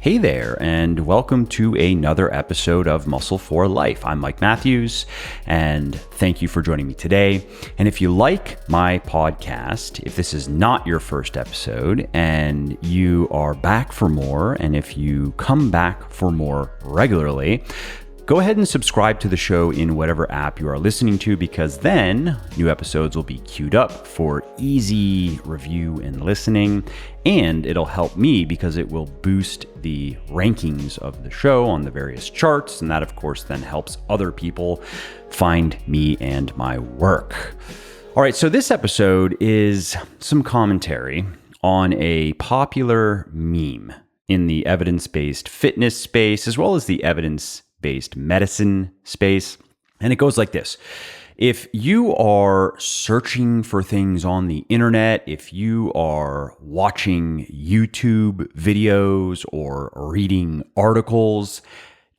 Hey there, and welcome to another episode of Muscle for Life. I'm Mike Matthews, and thank you for joining me today. And if you like my podcast, if this is not your first episode and you are back for more, and if you come back for more regularly, go ahead and subscribe to the show in whatever app you are listening to, because then new episodes will be queued up for easy review and listening. And it'll help me because it will boost the rankings of the show on the various charts. And that, of course, then helps other people find me and my work. All right, so this episode is some commentary on a popular meme in the evidence-based fitness space, as well as the evidence-based medicine space. And it goes like this. If you are searching for things on the internet, if you are watching YouTube videos or reading articles,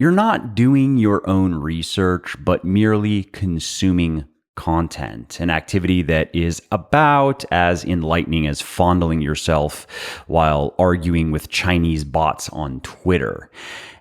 you're not doing your own research, but merely consuming content, an activity that is about as enlightening as fondling yourself while arguing with Chinese bots on Twitter.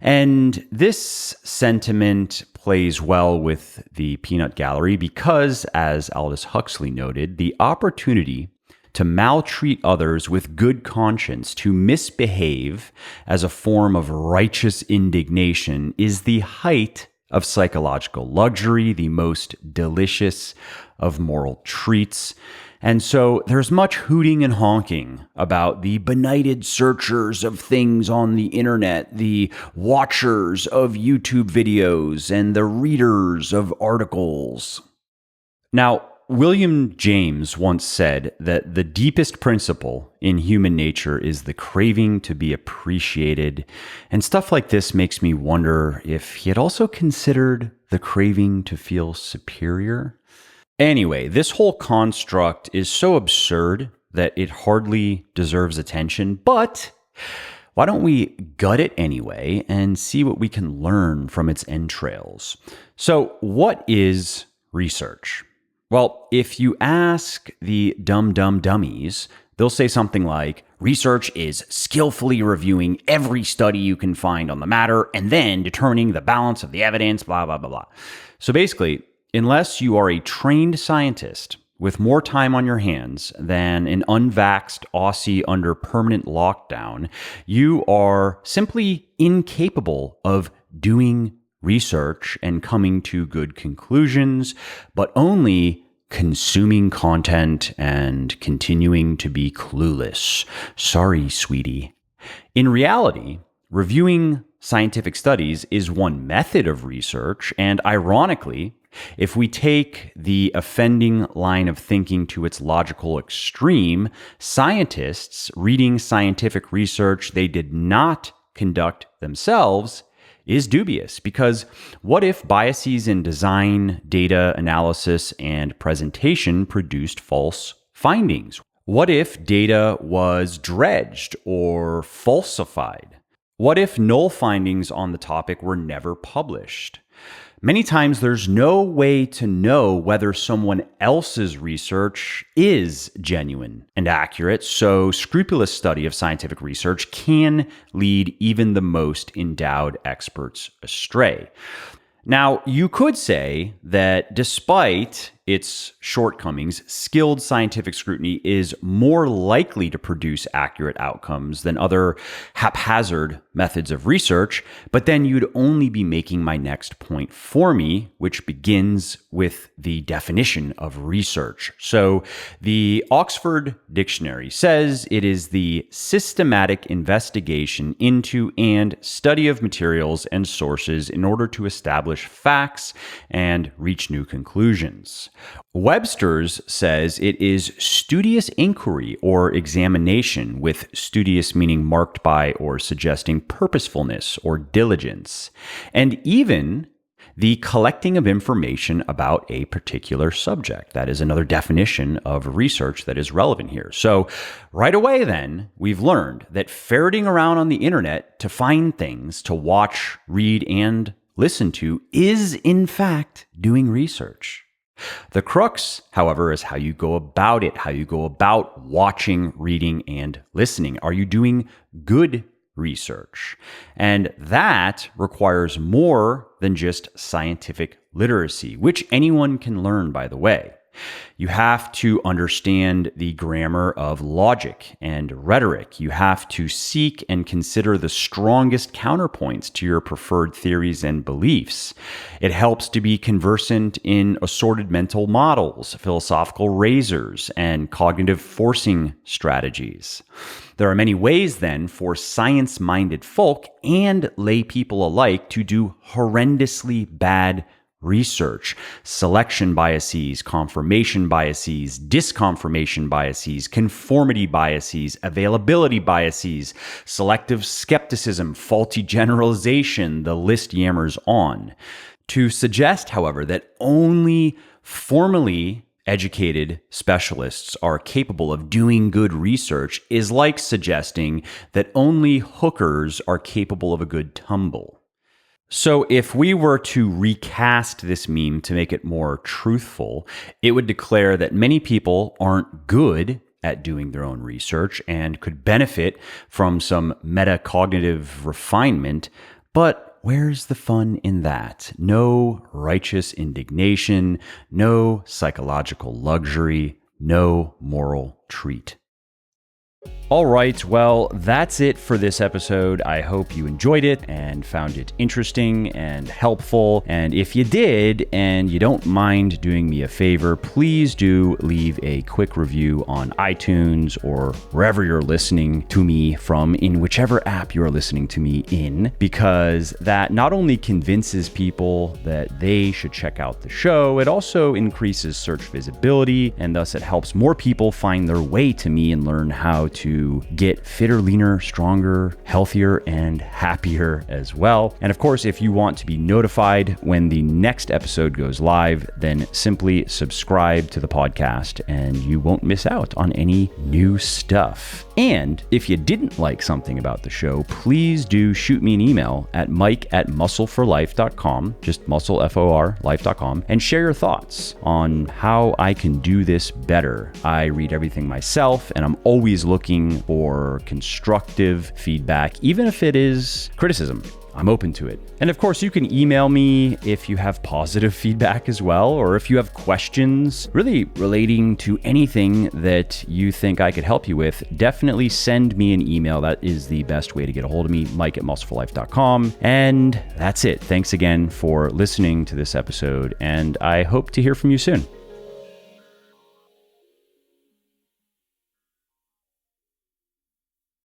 And this sentiment plays well with the peanut gallery because, as Aldous Huxley noted, the opportunity to maltreat others with good conscience, to misbehave as a form of righteous indignation, is the height of psychological luxury, the most delicious of moral treats. And so there's much hooting and honking about the benighted searchers of things on the internet, the watchers of YouTube videos, and the readers of articles. Now, William James once said that the deepest principle in human nature is the craving to be appreciated. And stuff like this makes me wonder if he had also considered the craving to feel superior. Anyway, this whole construct is so absurd that it hardly deserves attention, but why don't we gut it anyway and see what we can learn from its entrails? So, what is research? Well, if you ask the dumb dummies, they'll say something like, research is skillfully reviewing every study you can find on the matter and then determining the balance of the evidence, blah, blah, blah, blah. So basically, unless you are a trained scientist with more time on your hands than an unvaxxed Aussie under permanent lockdown, you are simply incapable of doing research and coming to good conclusions, but only consuming content and continuing to be clueless. Sorry, sweetie. In reality, reviewing scientific studies is one method of research, and ironically, if we take the offending line of thinking to its logical extreme, scientists reading scientific research they did not conduct themselves is dubious, because what if biases in design, data analysis, and presentation produced false findings? What if data was dredged or falsified? What if null findings on the topic were never published? Many times there's no way to know whether someone else's research is genuine and accurate, so scrupulous study of scientific research can lead even the most endowed experts astray. Now, you could say that despite its shortcomings, skilled scientific scrutiny is more likely to produce accurate outcomes than other haphazard methods of research, but then you'd only be making my next point for me, which begins with the definition of research. So the Oxford Dictionary says it is the systematic investigation into and study of materials and sources in order to establish facts and reach new conclusions. Webster's says it is studious inquiry or examination, with studious meaning marked by or suggesting purposefulness or diligence, and even the collecting of information about a particular subject. That is another definition of research that is relevant here. So right away then, we've learned that ferreting around on the internet to find things to watch, read, and listen to is in fact doing research. The crux, however, is how you go about it, how you go about watching, reading, and listening. Are you doing good research. And that requires more than just scientific literacy, which anyone can learn, by the way. You have to understand the grammar of logic and rhetoric. You have to seek and consider the strongest counterpoints to your preferred theories and beliefs. It helps to be conversant in assorted mental models, philosophical razors, and cognitive forcing strategies. There are many ways, then, for science-minded folk and lay people alike to do horrendously bad research: selection biases, confirmation biases, disconfirmation biases, conformity biases, availability biases, selective skepticism, faulty generalization. The list yammers on. To suggest, however, that only formally educated specialists are capable of doing good research is like suggesting that only hookers are capable of a good tumble. So if we were to recast this meme to make it more truthful, it would declare that many people aren't good at doing their own research and could benefit from some metacognitive refinement, but where's the fun in that? No righteous indignation, no psychological luxury, no moral treat. All right, well, that's it for this episode. I hope you enjoyed it and found it interesting and helpful. And if you did, and you don't mind doing me a favor, please do leave a quick review on iTunes or wherever you're listening to me from, in whichever app you're listening to me in, because that not only convinces people that they should check out the show, it also increases search visibility, and thus it helps more people find their way to me and learn how to get fitter, leaner, stronger, healthier, and happier as well. And of course, if you want to be notified when the next episode goes live, then simply subscribe to the podcast and you won't miss out on any new stuff. And if you didn't like something about the show, please do shoot me an email at mike@muscleforlife.com, just muscle, F-O-R, life.com, and share your thoughts on how I can do this better. I read everything myself, and I'm always looking for constructive feedback, even if it is criticism. I'm open to it. And of course, you can email me if you have positive feedback as well, or if you have questions really relating to anything that you think I could help you with, definitely send me an email. That is the best way to get a hold of me, mike@muscleforlife.com. And that's it. Thanks again for listening to this episode, and I hope to hear from you soon.